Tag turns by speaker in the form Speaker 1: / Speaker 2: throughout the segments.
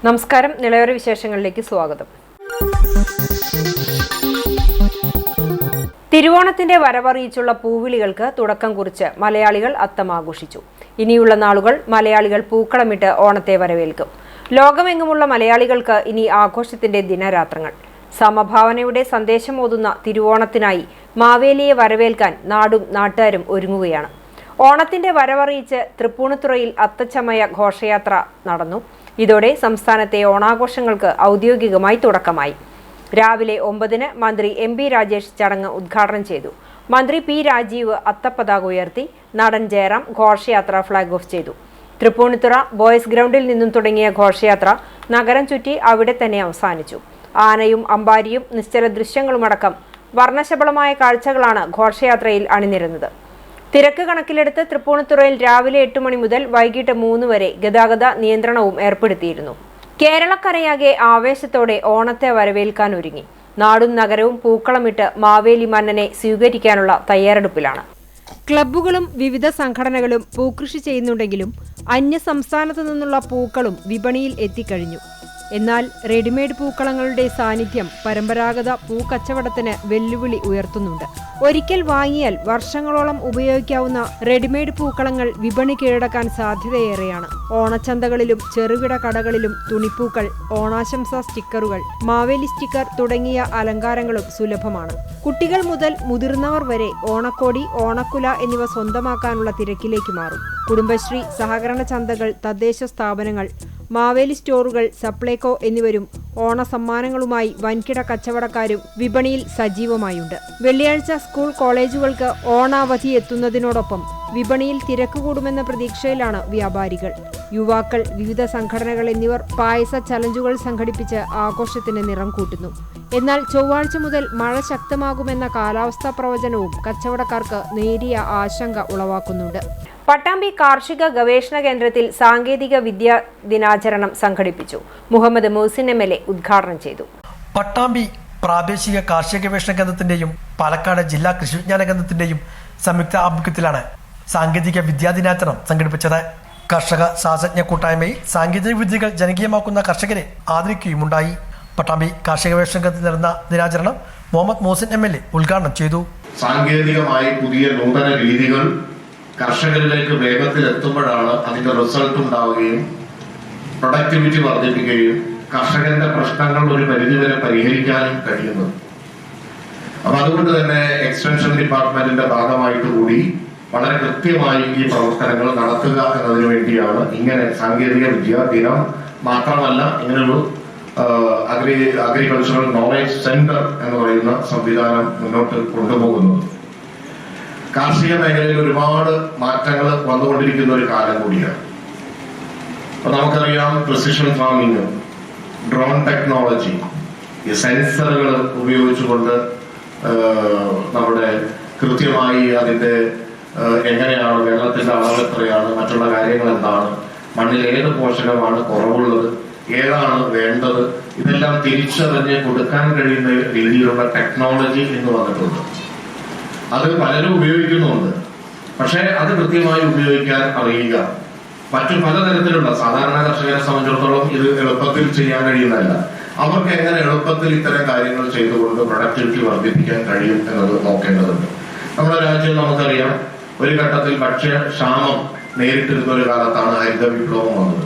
Speaker 1: നമസ്കാരം. നിളയോര വിശേഷങ്ങളിലേക്ക് സ്വാഗതം. തിരുവോണത്തിന്റെ വരവറിയിച്ചുള്ള പൂവിളികൾക്ക് തുടക്കം കുറിച്ച് മലയാളികൾ അത്തം ആഘോഷിച്ചു. ഇനിയുള്ള നാളുകൾ മലയാളികൾ പൂക്കളമിട്ട് ഓണത്തെ വരവേൽക്കും. ലോകമെങ്ങുമുള്ള മലയാളികൾക്ക് ഇനി ആഘോഷത്തിന്റെ ദിനരാത്രങ്ങൾ. സമഭാവനയുടെ സന്ദേശമോതുന്ന തിരുവോണത്തിനായി മാവേലിയെ വരവേൽക്കാൻ നാടും നാട്ടുകാരും ഒരുങ്ങുകയാണ്. ഓണത്തിന്റെ വരവറിയിച്ച് തൃപ്പൂണിത്തുറയിൽ അത്തച്ചമയ ഘോഷയാത്ര നടന്നു. ഇതോടെ സംസ്ഥാനത്തെ ഓണാഘോഷങ്ങൾക്ക് ഔദ്യോഗികമായി തുടക്കമായി. രാവിലെ 9-ന് മന്ത്രി MP രാജേഷ് ചടങ്ങ് ഉദ്ഘാടനം ചെയ്തു. മന്ത്രി P രാജീവ് അത്തപ്പതാക ഉയർത്തി. നടൻ ജയറാം ഘോഷയാത്ര ഫ്ളാഗ് ഓഫ് ചെയ്തു. തൃപ്പൂണിത്തുറ ബോയ്സ് ഗ്രൗണ്ടിൽ നിന്നും തുടങ്ങിയ ഘോഷയാത്ര നഗരം ചുറ്റി അവിടെ തന്നെ അവസാനിച്ചു. ആനയും അമ്പാരിയും നിശ്ചല ദൃശ്യങ്ങളുമടക്കം വർണ്ണശബളമായ കാഴ്ചകളാണ് ഘോഷയാത്രയിൽ അണിനിരുന്നത്. തിരക്ക് കണക്കിലെടുത്ത് തൃപ്പൂണിത്തുറയിൽ രാവിലെ 8 മണി മുതൽ വൈകിട്ട് 3 വരെ ഗതാഗത നിയന്ത്രണവും ഏർപ്പെടുത്തിയിരുന്നു. കേരളക്കരയാകെ ആവേശത്തോടെ ഓണത്തെ വരവേൽക്കാനൊരുങ്ങി. നാടും നഗരവും പൂക്കളമിട്ട് മാവേലി മന്നനെ സ്വീകരിക്കാനുള്ള തയ്യാറെടുപ്പിലാണ്. ക്ലബ്ബുകളും വിവിധ സംഘടനകളും പൂക്കൃഷി ചെയ്യുന്നുണ്ടെങ്കിലും അന്യ സംസ്ഥാനത്തു നിന്നുള്ള പൂക്കളും വിപണിയിൽ എത്തിക്കഴിഞ്ഞു. എന്നാൽ റെഡിമെയ്ഡ് പൂക്കളങ്ങളുടെ സാന്നിധ്യം പരമ്പരാഗത പൂക്കച്ചവടത്തിന് വെല്ലുവിളി ഉയർത്തുന്നുണ്ട്. ഒരിക്കൽ വാങ്ങിയാൽ വർഷങ്ങളോളം ഉപയോഗിക്കാവുന്ന റെഡിമെയ്ഡ് പൂക്കളങ്ങൾ വിപണി കീഴടക്കാൻ സാധ്യതയേറെയാണ്. ഓണച്ചന്തകളിലും ചെറുകിട കടകളിലും തുണിപ്പൂക്കൾ, ഓണാശംസാ സ്റ്റിക്കറുകൾ, മാവേലി സ്റ്റിക്കർ തുടങ്ങിയ അലങ്കാരങ്ങളും സുലഭമാണ്. കുട്ടികൾ മുതൽ മുതിർന്നവർ വരെ ഓണക്കോടി, ഓണക്കുല എന്നിവ സ്വന്തമാക്കാനുള്ള തിരക്കിലേക്ക് മാറും. കുടുംബശ്രീ, സഹകരണ ചന്തകൾ, തദ്ദേശ സ്ഥാപനങ്ങൾ, മാവേലി സ്റ്റോറുകൾ, സപ്ലൈകോ എന്നിവരും ഓണസമ്മാനങ്ങളുമായി വൻകിട കച്ചവടക്കാരും വിപണിയിൽ സജീവമായുണ്ട്. വെള്ളിയാഴ്ച സ്കൂൾ കോളേജുകൾക്ക് ഓണാവധി എത്തുന്നതിനോടൊപ്പം വിപണിയിൽ തിരക്ക് കൂടുമെന്ന പ്രതീക്ഷയിലാണ് വ്യാപാരികൾ. യുവാക്കൾ, വിവിധ സംഘടനകൾ എന്നിവർ പായസ ചലഞ്ചുകൾ സംഘടിപ്പിച്ച് ആഘോഷത്തിന് നിറം കൂട്ടുന്നു. എന്നാൽ ചൊവ്വാഴ്ച മുതൽ മഴ ശക്തമാകുമെന്ന കാലാവസ്ഥാ പ്രവചനവും കച്ചവടക്കാർക്ക് നേരിയ ആശങ്ക ഉളവാക്കുന്നുണ്ട്. പട്ടാമ്പി കാർഷിക ഗവേഷണ കേന്ദ്രത്തിൽ സാങ്കേതിക വിദ്യാ ദിനാചരണം സംഘടിപ്പിച്ചു. മുഹമ്മദ് മുഹസിൻ MLA ഉദ്ഘാടനം ചെയ്തു.
Speaker 2: പട്ടാമ്പി പ്രാദേശിക കാർഷിക ഗവേഷണ കേന്ദ്രത്തിന്റെയും പാലക്കാട് ജില്ലാ കൃഷി വിജ്ഞാന കേന്ദ്രത്തിന്റെയും സംയുക്ത ആഭിമുഖ്യത്തിലാണ് സാങ്കേതിക വിദ്യാ ദിനാചരണം സംഘടിപ്പിച്ചത്. കർഷക ശാസ്ത്രജ്ഞ കൂട്ടായ്മയിൽ സാങ്കേതിക വിദ്യകൾ ജനകീയമാക്കുന്ന കർഷകരെ ആദരിക്കുകയുമുണ്ടായി. പട്ടാമ്പി കാർഷിക ഗവേഷണ കേന്ദ്രത്തിൽ നടന്ന ദിനാചരണം മുഹമ്മദ് മുഹസിൻ MLA ഉദ്ഘാടനം ചെയ്തു.
Speaker 3: സാങ്കേതികമായി പുതിയ നൂതന രീതികൾ കർഷകരിലേക്ക് വേഗത്തിൽ എത്തുമ്പോഴാണ് അതിന്റെ റിസൾട്ട് ഉണ്ടാവുകയും പ്രൊഡക്ടിവിറ്റി വർദ്ധിപ്പിക്കുകയും കർഷകന്റെ പ്രശ്നങ്ങൾ ഒരു പരിധിവരെ പരിഹരിക്കാനും കഴിയുന്നത്. അപ്പൊ അതുകൊണ്ട് തന്നെ എക്സ്റ്റൻഷൻ ഡിപ്പാർട്ട്മെന്റിന്റെ ഭാഗമായിട്ട് കൂടി വളരെ കൃത്യമായി ഈ പ്രവർത്തനങ്ങൾ നടത്തുക എന്നതിനു വേണ്ടിയാണ് ഇങ്ങനെ സാങ്കേതിക വിദ്യ ദിനം മാത്രമല്ല ഇങ്ങനൊരു അഗ്രികൾച്ചറൽ നോളേജ് സെന്റർ എന്ന് പറയുന്ന സംവിധാനം മുന്നോട്ട് കൊണ്ടുപോകുന്നത്. കാർഷിക മേഖലയിൽ ഒരുപാട് മാറ്റങ്ങൾ വന്നുകൊണ്ടിരിക്കുന്ന ഒരു കാലം കൂടിയാണ്. അപ്പൊ നമുക്കറിയാം, പ്രിസിഷൻ ഫാമിംഗ്, ഡ്രോൺ ടെക്നോളജി, ഈ സെൻസറുകൾ ഉപയോഗിച്ചുകൊണ്ട് നമ്മുടെ കൃത്യമായി അതിന്റെ എങ്ങനെയാണ് വെള്ളത്തിന്റെ അളവ് എത്രയാണ്, മറ്റുള്ള കാര്യങ്ങൾ എന്താണ്, മണ്ണിൽ ഏത് പോഷകമാണ് കുറവുള്ളത്, ഏതാണ് വേണ്ടത്, ഇതെല്ലാം തിരിച്ചറിഞ്ഞ് കൊടുക്കാൻ കഴിയുന്ന രീതിയിലുള്ള ടെക്നോളജി എന്ന് വന്നിട്ടുണ്ട്. അത് പലരും ഉപയോഗിക്കുന്നുണ്ട്. പക്ഷെ അത് കൃത്യമായി ഉപയോഗിക്കാൻ അറിയുക മറ്റു പലതരത്തിലുള്ള സാധാരണ കർഷകരെ സംബന്ധിച്ചിടത്തോളം ഇത് എളുപ്പത്തിൽ ചെയ്യാൻ കഴിയുന്നതല്ല. അവർക്ക് എങ്ങനെ എളുപ്പത്തിൽ ഇത്തരം കാര്യങ്ങൾ ചെയ്തുകൊണ്ട് പ്രൊഡക്ടിവിറ്റി വർദ്ധിപ്പിക്കാൻ കഴിയും എന്നത് നോക്കേണ്ടതുണ്ട്. നമ്മുടെ രാജ്യം നമുക്കറിയാം, ഒരു ഘട്ടത്തിൽ ഭക്ഷ്യക്ഷാമം നേരിട്ടിരുന്ന ഒരു കാലത്താണ് ഹരിത വിപ്ലവം വന്നത്.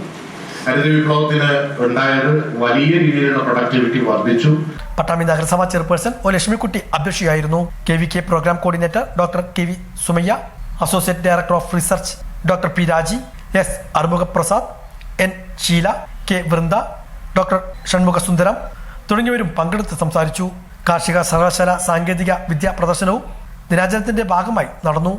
Speaker 3: ഹരിത വിപ്ലവത്തിന് ഉണ്ടായത് വലിയ രീതിയിലുള്ള പ്രൊഡക്ടിവിറ്റി വർദ്ധിച്ചു.
Speaker 2: പട്ടാമ്പി നഗരസഭാ ചെയർപേഴ്സൺ ഒ ലക്ഷ്മിക്കുട്ടി അധ്യക്ഷയായിരുന്നു. KVK programme coordinator doctor KV Sumayya, associate director of research doctor P Raji, S Armukhaprasad, N Sheela, K Vrinda, doctor Shanmukhasundaram തുടങ്ങിയവരും പങ്കെടുത്ത് സംസാരിച്ചു. കാർഷിക സർവകലാശാല സാങ്കേതിക വിദ്യാ പ്രദർശനവും ദിനാചരണത്തിന്റെ ഭാഗമായി നടന്നു.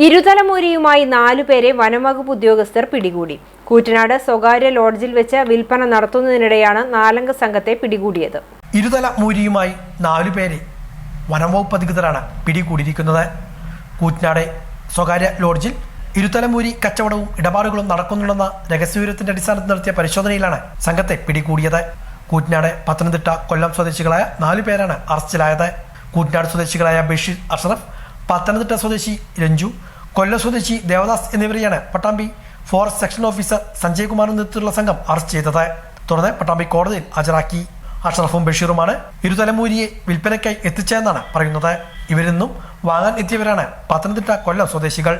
Speaker 1: ഇരുതലമൂരിയുമായി 4 പേരെ വനംവകുപ്പ് ഉദ്യോഗസ്ഥർ പിടികൂടി. കൂറ്റനാട് സ്വകാര്യ ലോഡ്ജിൽ വെച്ച് വിൽപ്പന നടത്തുന്നതിനിടെയാണ് 4-അംഗ സംഘത്തെ പിടികൂടിയത്.
Speaker 2: ഇരുതല മൂരിയുമായി 4 പേരെ വനംവകുപ്പ് അധികൃതരാണ് പിടികൂടിയിരിക്കുന്നത്. കൂറ്റനാട് സ്വകാര്യ ലോഡ്ജിൽ ഇരുതലമൂരി കച്ചവടവും ഇടപാടുകളും നടക്കുന്നുണ്ടെന്ന രഹസ്യവിവരത്തിന്റെ അടിസ്ഥാനത്തിൽ നടത്തിയ പരിശോധനയിലാണ് സംഘത്തെ പിടികൂടിയത്. കൂറ്റനാട്, പത്തനംതിട്ട, കൊല്ലം സ്വദേശികളായ 4 പേരാണ് അറസ്റ്റിലായത്. കൂറ്റനാട് സ്വദേശികളായ ബഷീർ അഷ്റഫ്, പത്തനംതിട്ട സ്വദേശി രഞ്ജു, കൊല്ലം സ്വദേശി ദേവദാസ് എന്നിവരെയാണ് Pattambi forest section officer Sanjay കുമാറിന്റെ നേതൃത്വത്തിലുള്ള സംഘം അറസ്റ്റ് ചെയ്തത്. തുടർന്ന് പട്ടാമ്പി കോടതിയിൽ ഹാജരാക്കി. അഷ്റഫും ബഷീറുമാണ് ഇരുതലമൂരിയെ വിൽപ്പനയ്ക്കായി എത്തിച്ചതെന്നാണ് പറയുന്നത്. ഇവരിൽ നിന്നും വാങ്ങാൻ എത്തിയവരാണ് പത്തനംതിട്ട, കൊല്ലം സ്വദേശികൾ.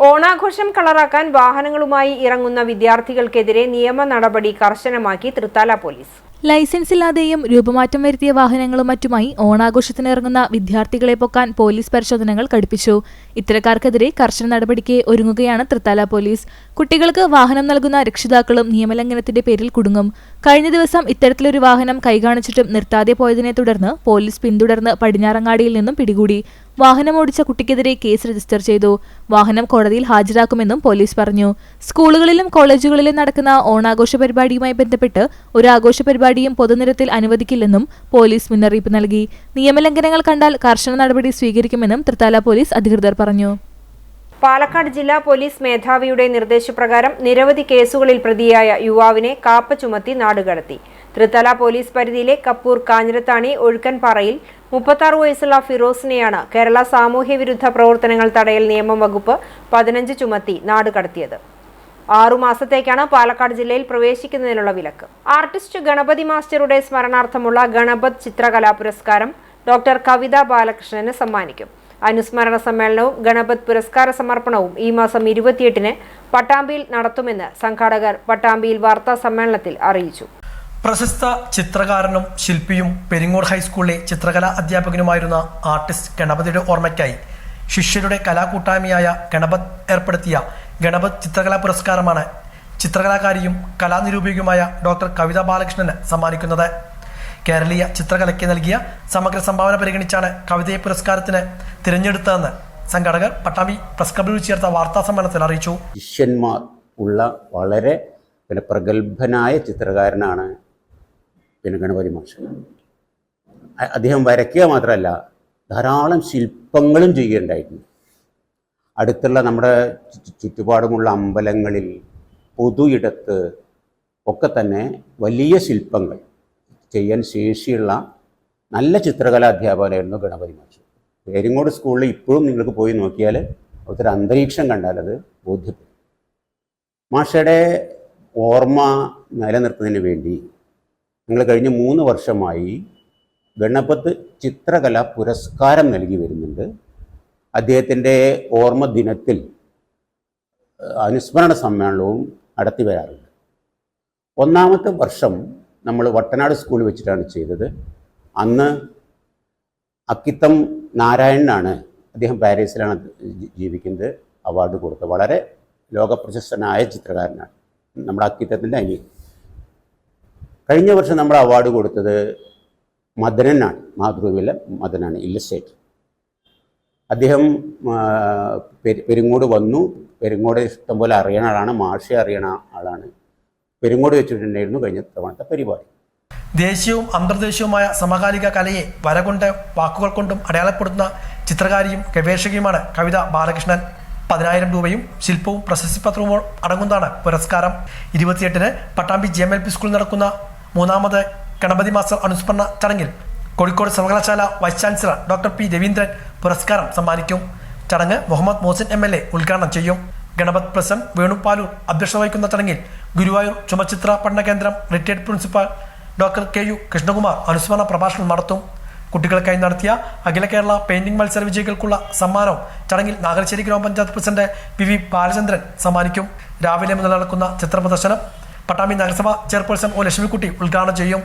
Speaker 1: ഓണാഘോഷം കളറാക്കാൻ വാഹനങ്ങളുമായി ഇറങ്ങുന്ന വിദ്യാർത്ഥികൾക്കെതിരെ നിയമ നടപടി കർശനമാക്കി തൃത്താല പോലീസ്.
Speaker 4: ലൈസൻസ് ഇല്ലാതെയും രൂപമാറ്റം വരുത്തിയ വാഹനങ്ങളും മറ്റുമായി ഓണാഘോഷത്തിനിറങ്ങുന്ന വിദ്യാർത്ഥികളെ പൊക്കാൻ പോലീസ് പരിശോധനകൾ കടുപ്പിച്ചു. ഇത്തരക്കാർക്കെതിരെ കർശന നടപടിക്ക് ഒരുങ്ങുകയാണ് തൃത്താല പോലീസ്. കുട്ടികൾക്ക് വാഹനം നൽകുന്ന രക്ഷിതാക്കളും നിയമലംഘനത്തിന്റെ പേരിൽ കുടുങ്ങും. കഴിഞ്ഞ ദിവസം ഇത്തരത്തിലൊരു വാഹനം കൈകാണിച്ചിട്ടും നിർത്താതെ പോയതിനെ തുടർന്ന് പോലീസ് പിന്തുടർന്ന് പടിഞ്ഞാറങ്ങാടിയിൽ നിന്നും പിടികൂടി. വാഹനമോടിച്ച കുട്ടിക്കെതിരെ കേസ് രജിസ്റ്റർ ചെയ്തു. വാഹനം കോടതിയിൽ ഹാജരാക്കുമെന്നും പോലീസ് പറഞ്ഞു. സ്കൂളുകളിലും കോളേജുകളിലും നടക്കുന്ന ഓണാഘോഷ പരിപാടിയുമായി ബന്ധപ്പെട്ട് ഒരു ആഘോഷ പരിപാടിയും പൊതുനിരത്തിൽ അനുവദിക്കില്ലെന്നും പോലീസ് മുന്നറിയിപ്പ് നൽകി. നിയമലംഘനങ്ങൾ കണ്ടാൽ കർശന നടപടി സ്വീകരിക്കുമെന്നും തൃത്താല പോലീസ് അധികൃതർ പറഞ്ഞു.
Speaker 1: പാലക്കാട് ജില്ലാ പോലീസ് മേധാവിയുടെ നിർദ്ദേശപ്രകാരം നിരവധി കേസുകളിൽ പ്രതിയായ യുവാവിനെ കാപ്പ ചുമത്തി നാടുകടത്തി. തൃത്തല പോലീസ് പരിധിയിലെ കപ്പൂർ കാഞ്ഞിരത്താണി ഒഴുക്കൻപാറയിൽ 36 വയസ്സുള്ള ഫിറോസിനെയാണ് കേരള സാമൂഹ്യവിരുദ്ധ പ്രവർത്തനങ്ങൾ തടയൽ നിയമം വകുപ്പ് 15 ചുമത്തി നാടുകടത്തിയത്. 6 മാസത്തേക്കാണ് പാലക്കാട് ജില്ലയിൽ പ്രവേശിക്കുന്നതിനുള്ള വിലക്ക്. ആർട്ടിസ്റ്റ് ഗണപതി മാസ്റ്ററുടെ സ്മരണാർത്ഥമുള്ള ഗണപത് ചിത്രകലാ പുരസ്കാരം ഡോക്ടർ കവിത ബാലകൃഷ്ണന് സമ്മാനിക്കും. അനുസ്മരണ സമ്മേളനവും ഗണപത് പുരസ്കാര സമർപ്പണവും ഈ മാസം 28-ന് പട്ടാമ്പിയിൽ നടത്തുമെന്ന് സംഘാടകർ പട്ടാമ്പിയിൽ വാർത്താ സമ്മേളനത്തിൽ അറിയിച്ചു.
Speaker 2: പ്രശസ്ത ചിത്രകാരനും ശില്പിയും പെരിങ്ങോട് ഹൈസ്കൂളിലെ ചിത്രകലാ അധ്യാപകനുമായിരുന്ന ആർട്ടിസ്റ്റ് ഗണപതിയുടെ ഓർമ്മയ്ക്കായി ശിഷ്യരുടെ കലാകൂട്ടായ്മയായ ഗണപത് ഏർപ്പെടുത്തിയ ഗണപത് ചിത്രകലാ പുരസ്കാരമാണ് ചിത്രകലാകാരിയും കലാനിരൂപകയുമായ ഡോക്ടർ കവിത ബാലകൃഷ്ണന് സമ്മാനിക്കുന്നത്. കേരളീയ ചിത്രകലയ്ക്ക് നൽകിയ സമഗ്ര സംഭാവന പരിഗണിച്ചാണ് കവിതയെ പുരസ്കാരത്തിന് തിരഞ്ഞെടുത്തതെന്ന് സംഘാടകർ പട്ടാമ്പി പ്രസ് ക്ലബ്ബിൽ ചേർത്ത വാർത്താ സമ്മേളനത്തിൽ അറിയിച്ചു.
Speaker 5: ശിഷ്യന്മാർ ഉള്ള വളരെ പ്രഗത്ഭനായ ചിത്രകാരനാണ് ഗണപതി മാസ്റ്റർ. അദ്ദേഹം വരയ്ക്കുക മാത്രമല്ല, ധാരാളം ശില്പങ്ങളും ചെയ്യുകയുണ്ടായിരുന്നു. അടുത്തുള്ള നമ്മുടെ ചുറ്റുപാടുമുള്ള അമ്പലങ്ങളിൽ, പൊതു ഇടത്ത് ഒക്കെ തന്നെ വലിയ ശില്പങ്ങൾ ചെയ്യാൻ ശേഷിയുള്ള നല്ല ചിത്രകലാ അധ്യാപകനായിരുന്നു ഗണപതി മാസ്റ്റർ. പെരിങ്ങോട് സ്കൂളിൽ ഇപ്പോഴും നിങ്ങൾക്ക് പോയി നോക്കിയാൽ അവിടുത്തെ ഒരു അന്തരീക്ഷം കണ്ടാൽ അത് ബോധ്യപ്പെടും. മാഷയുടെ ഓർമ്മ നിലനിർത്തുന്നതിന് വേണ്ടി ഞങ്ങൾ കഴിഞ്ഞ 3 വർഷമായി ഗണപത് ചിത്രകലാ പുരസ്കാരം നൽകി വരുന്നുണ്ട്. അദ്ദേഹത്തിൻ്റെ ഓർമ്മ ദിനത്തിൽ അനുസ്മരണ സമ്മേളനവും നടത്തി വരാറുണ്ട്. 1ാമത്തെ വർഷം നമ്മൾ വട്ടനാട് സ്കൂളിൽ വെച്ചിട്ടാണ് ചെയ്തത്. അന്ന് അക്കിത്തം നാരായണനാണ്, അദ്ദേഹം പാരീസിലാണ് ജീവിക്കുന്നത്, അവാർഡ് കൊടുത്തത്. വളരെ ലോകപ്രശസ്തനായ ചിത്രകാരനാണ്, നമ്മുടെ അക്കിത്തത്തിൻ്റെ അനിയൻ. കഴിഞ്ഞ വർഷം നമ്മൾ അവാർഡ് കൊടുത്തത് മദനാണ്, മാതൃഭൂമിയിലെ മദനാണ്, ഇല്ലസ്ട്രേറ്റർ. അദ്ദേഹം പെരിങ്ങോട് വന്നു. പെരിങ്ങോട് ഇഷ്ടംപോലെ അറിയണ ആളാണ്, മാഷെ അറിയണ ആളാണ്. പെരിങ്ങോട് വെച്ചിട്ടുണ്ടായിരുന്നു കഴിഞ്ഞ തവണത്തെ പരിപാടി.
Speaker 2: ദേശീയവും അന്തർദേശീയവുമായ സമകാലിക കലയെ വരകൊണ്ട് വാക്കുകൾ കൊണ്ടും അടയാളപ്പെടുത്തുന്ന ചിത്രകാരിയും ഗവേഷകയുമാണ് കവിത ബാലകൃഷ്ണൻ. 10,000 രൂപയും ശില്പവും പ്രശസ്തിപത്രവും അടങ്ങുന്നതാണ് പുരസ്കാരം. 28-ന് പട്ടാമ്പി GMLP സ്കൂളിൽ നടക്കുന്ന 3ാമത് ഗണപതി മാസ്റ്റർ അനുസ്മരണ ചടങ്ങിൽ കോഴിക്കോട് സർവകലാശാല vice chancellor doctor P. Raveendran പുരസ്കാരം സമ്മാനിക്കും. ചടങ്ങ് മുഹമ്മദ് മോസിൻ MLA ഉദ്ഘാടനം ചെയ്യും. ഗണപത് പ്രസിഡന്റ് വേണുപാലൂർ അധ്യക്ഷത വഹിക്കുന്ന ചടങ്ങിൽ ഗുരുവായൂർ ചുമച്ചിത്ര പഠന കേന്ദ്രം retired principal doctor KU Krishnakumar അനുസ്മരണ പ്രഭാഷണം നടത്തും. കുട്ടികൾക്കായി നടത്തിയ അഖില കേരള പെയിന്റിംഗ് മത്സര വിജയികൾക്കുള്ള സമ്മാനവും ചടങ്ങിൽ നാഗലശ്ശേരി ഗ്രാമപഞ്ചായത്ത് പ്രസിഡന്റ് PV ബാലചന്ദ്രൻ സമ്മാനിക്കും. രാവിലെ മുതൽ നടക്കുന്ന ചിത്ര പ്രദർശനം പട്ടാമ്പി നഗരസഭ ചെയർപേഴ്സൺ O. ലക്ഷ്മിക്കുട്ടി ഉദ്ഘാടനം ചെയ്യും.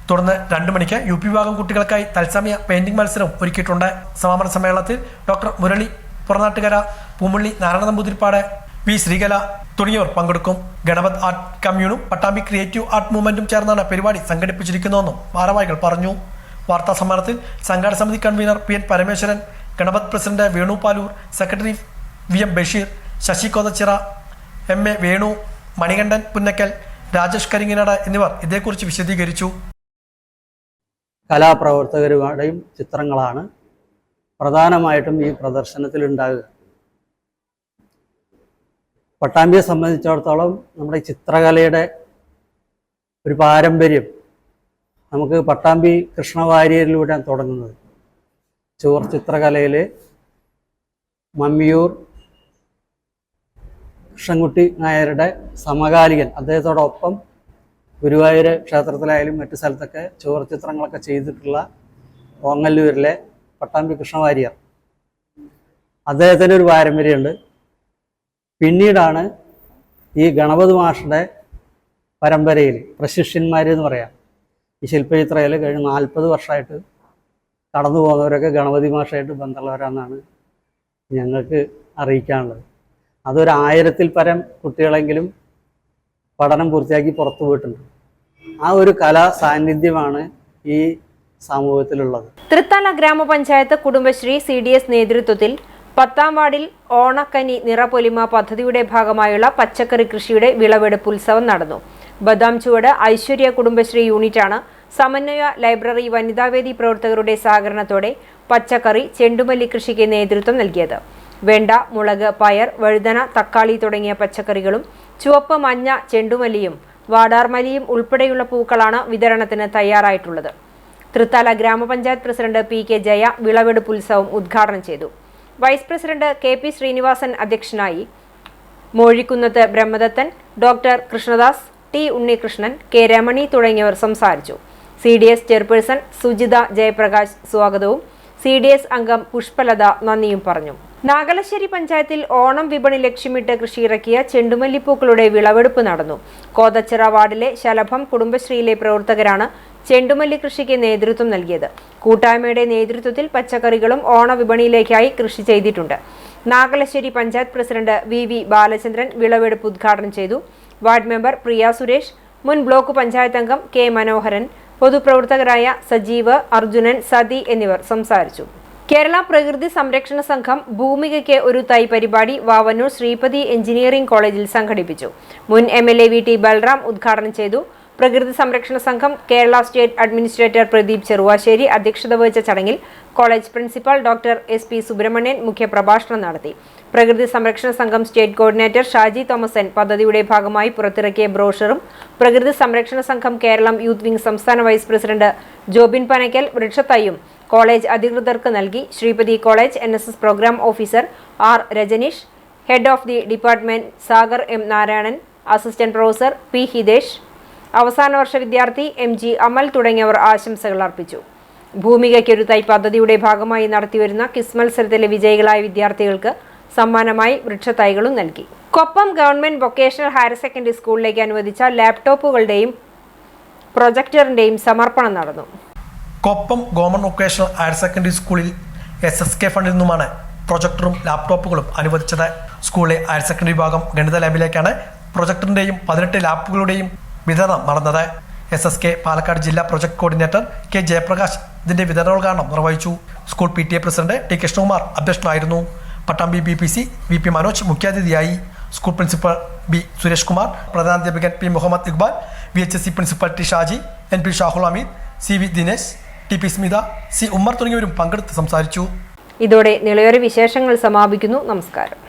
Speaker 2: തുടർന്ന് 2 മണിക്ക് UP വിഭാഗം കുട്ടികൾക്കായി തത്സമയ പെയിന്റിംഗ് മത്സരവും ഒരുക്കിയിട്ടുണ്ട്. സമാപന സമ്മേളനത്തിൽ ഡോക്ടർ മുരളി പുറനാട്ടുകര, പൂമുള്ളി നാരായണ നമ്പൂതിരിപ്പാട്, V. ശ്രീകല തുടങ്ങിയവർ പങ്കെടുക്കും. ഗണപത് ആർട്ട് കമ്മ്യൂണും പട്ടാമ്പി ക്രിയേറ്റീവ് ആർട്ട് മൂവ്മെന്റും ചേർന്നാണ് പരിപാടി സംഘടിപ്പിച്ചിരിക്കുന്നതെന്നും ഭാരവാഹികൾ പറഞ്ഞു. വാർത്താ സമ്മേളനത്തിൽ സംഘാടക സമിതി convener PN Parameswaran, Ganapath president Venupaloor, secretary VM Basheer, Sasi Kothachira, MA Venu, Manikandan Punnakkal, Rajesh Karinginad എന്നിവർ ഇതേക്കുറിച്ച് വിശദീകരിച്ചു.
Speaker 6: കലാപ്രവർത്തകരുടെയും ചിത്രങ്ങളാണ് പ്രധാനമായിട്ടും ഈ പ്രദർശനത്തിൽ ഉണ്ടാകുക. പട്ടാമ്പിയെ സംബന്ധിച്ചിടത്തോളം നമ്മുടെ ചിത്രകലയുടെ ഒരു പാരമ്പര്യം നമുക്ക് പട്ടാമ്പി കൃഷ്ണവാര്യരിലൂടെയാണ് തുടങ്ങുന്നത്. ചുവർ ചിത്രകലയിൽ മമ്മിയൂർ കൃഷ്ണൻകുട്ടി നായരുടെ സമകാലികൻ, അദ്ദേഹത്തോടൊപ്പം ഗുരുവായൂർ ക്ഷേത്രത്തിലായാലും മറ്റു സ്ഥലത്തൊക്കെ ചുവർ ചിത്രങ്ങളൊക്കെ ചെയ്തിട്ടുള്ള ഓങ്ങല്ലൂരിലെ പട്ടാമ്പി കൃഷ്ണവാര്യർ, അദ്ദേഹത്തിൻ്റെ ഒരു പാരമ്പര്യമുണ്ട്. പിന്നീടാണ് ഈ ഗണപതി മാഷിൻ്റെ പരമ്പരയിൽ പ്രശിഷ്യന്മാരെന്ന് പറയാം, ഈ ശില്പചിത്രയിൽ കഴിഞ്ഞ 40 വർഷമായിട്ട് കടന്നു പോകുന്നവരൊക്കെ ഗണപതി മാഷായിട്ട് ബന്ധമുള്ളവരാണെന്നാണ് ഞങ്ങൾക്ക് അറിയിക്കാനുള്ളത്. അതൊരു 1000-ൽ പരം കുട്ടികളെങ്കിലും പഠനം പൂർത്തിയാക്കി പുറത്തു പോയിട്ടുണ്ട്. ആ ഒരു കലാ സാന്നിധ്യമാണ് ഈ സമൂഹത്തിലുള്ളത്.
Speaker 1: തൃത്താല ഗ്രാമപഞ്ചായത്ത് കുടുംബശ്രീ CDS നേതൃത്വത്തിൽ 10ാം വാർഡിൽ ഓണക്കനി നിറപൊലിമ പദ്ധതിയുടെ ഭാഗമായുള്ള പച്ചക്കറി കൃഷിയുടെ വിളവെടുപ്പ് ഉത്സവം നടന്നു. ബദാം ചുവട് ഐശ്വര്യ കുടുംബശ്രീ യൂണിറ്റാണ് സമന്വയ ലൈബ്രറി വനിതാവേദി പ്രവർത്തകരുടെ സഹകരണത്തോടെ പച്ചക്കറി ചെണ്ടുമല്ലി കൃഷിക്ക് നേതൃത്വം നൽകിയത്. വെണ്ട, മുളക്, പയർ, വഴുതന, തക്കാളി തുടങ്ങിയ പച്ചക്കറികളും ചുവപ്പ്, മഞ്ഞ ചെണ്ടുമല്ലിയും വാടാർമല്ലിയും ഉൾപ്പെടെയുള്ള പൂക്കളാണ് വിതരണത്തിന് തയ്യാറായിട്ടുള്ളത്. തൃത്താല ഗ്രാമപഞ്ചായത്ത് പ്രസിഡന്റ് PK ജയ വിളവെടുപ്പ് ഉത്സവം ഉദ്ഘാടനം ചെയ്തു. വൈസ് പ്രസിഡന്റ് KP ശ്രീനിവാസൻ അധ്യക്ഷനായി. Mozhikunnath Brahmadathan, doctor Krishnadas, T Unnikrishnan, K Ramani തുടങ്ങിയവർ സംസാരിച്ചു. CDS ചെയർപേഴ്സൺ സുജിത ജയപ്രകാശ് സ്വാഗതവും CDS അംഗം പുഷ്പലത നന്ദിയും പറഞ്ഞു. നാഗലശ്ശേരി പഞ്ചായത്തിൽ ഓണം വിപണി ലക്ഷ്യമിട്ട് കൃഷിയിറക്കിയ ചെണ്ടുമല്ലിപ്പൂക്കളുടെ വിളവെടുപ്പ് നടന്നു. കോതച്ചിറ വാർഡിലെ ശലഭം കുടുംബശ്രീയിലെ പ്രവർത്തകരാണ് ചെണ്ടുമല്ലി കൃഷിക്ക് നേതൃത്വം നൽകിയത്. കൂട്ടായ്മയുടെ നേതൃത്വത്തിൽ പച്ചക്കറികളും ഓണവിപണിയിലേക്കായി കൃഷി ചെയ്തിട്ടുണ്ട്. നാഗലശ്ശേരി പഞ്ചായത്ത് പ്രസിഡന്റ് VV ബാലചന്ദ്രൻ വിളവെടുപ്പ് ഉദ്ഘാടനം ചെയ്തു. വാർഡ് മെമ്പർ പ്രിയ സുരേഷ്, മുൻ ബ്ലോക്ക് പഞ്ചായത്ത് അംഗം K മനോഹരൻ, പൊതുപ്രവർത്തകരായ സജീവ്, അർജുനൻ, സതി എന്നിവർ സംസാരിച്ചു. കേരള പ്രകൃതി സംരക്ഷണ സംഘം ഭൂമികയ്ക്ക് ഒരു തൈ പരിപാടി വാവന്നൂർ ശ്രീപതി എഞ്ചിനീയറിംഗ് കോളേജിൽ സംഘടിപ്പിച്ചു. മുൻ MLA VT ബൽറാം ഉദ്ഘാടനം ചെയ്തു. പ്രകൃതി സംരക്ഷണ സംഘം കേരള സ്റ്റേറ്റ് അഡ്മിനിസ്ട്രേറ്റർ പ്രദീപ് ചെറുവാശ്ശേരി അധ്യക്ഷത വഹിച്ച ചടങ്ങിൽ college principal doctor SP Subramanian മുഖ്യപ്രഭാഷണം നടത്തി. പ്രകൃതി സംരക്ഷണ സംഘം സ്റ്റേറ്റ് കോർഡിനേറ്റർ ഷാജി തോമസൻ പദ്ധതിയുടെ ഭാഗമായി പുറത്തിറക്കിയ ബ്രോഷറും പ്രകൃതി സംരക്ഷണ സംഘം കേരളം യൂത്ത് വിംഗ് സംസ്ഥാന വൈസ് പ്രസിഡന്റ് ജോബിൻ പനക്കൽ വൃക്ഷത്തൈയും കോളേജ് അധികൃതർക്ക് നൽകി. Sreepathi college NSS programme officer R Rajaneesh, head of the department Sagar M Narayanan, assistant professor P Hitesh, അവസാന വർഷ വിദ്യാർത്ഥി MG അമൽ തുടങ്ങിയവർ ആശംസകൾ അർപ്പിച്ചു. ഭൂമികയ്ക്കൊരു തൈ പദ്ധതിയുടെ ഭാഗമായി നടത്തിവരുന്ന ക്വിസ് മത്സരത്തിലെ വിജയികളായ വിദ്യാർത്ഥികൾക്ക് സമ്മാനമായി വൃക്ഷത്തൈകളും നൽകി. Koppam government vocational higher secondary സ്കൂളിലേക്ക് അനുവദിച്ച ലാപ്ടോപ്പുകളുടെയും പ്രൊജക്ടറിന്റെയും സമർപ്പണം നടന്നു.
Speaker 2: Koppam government vocational higher secondary സ്കൂളിൽ SSK ഫണ്ടിൽ നിന്നുമാണ് പ്രൊജക്ടറും ലാപ്ടോപ്പുകളും അനുവദിച്ചത്. സ്കൂളിലെ ഹയർ സെക്കൻഡറി വിഭാഗം ഗണിത ലാബിലേക്കാണ് പ്രൊജക്ടറിന്റെയും 18 ലാപ്പുകളുടെയും വിതരണം നടന്നത്. SSK പാലക്കാട് ജില്ലാ പ്രൊജക്ട് കോർഡിനേറ്റർ K ജയപ്രകാശ് ഇതിന്റെ വിതരണോദ്ഘാടനം നിർവഹിച്ചു. School PTA president T Krishnakumar അധ്യക്ഷനായിരുന്നു. പട്ടാമ്പി BPC VP മനോജ് മുഖ്യാതിഥിയായി. School principal B Suresh Kumar, പ്രധാനാധ്യാപകൻ P Muhammad Iqbal, VHSC principal T Shaji, NP Shahul Ameed, CV Dinesh, TP Smitha, C Ummer തുടങ്ങിയവരും പങ്കെടുത്ത് സംസാരിച്ചു.
Speaker 1: ഇതോടെ നിളയൊരു വിശേഷങ്ങൾ സമാപിക്കുന്നു. നമസ്കാരം.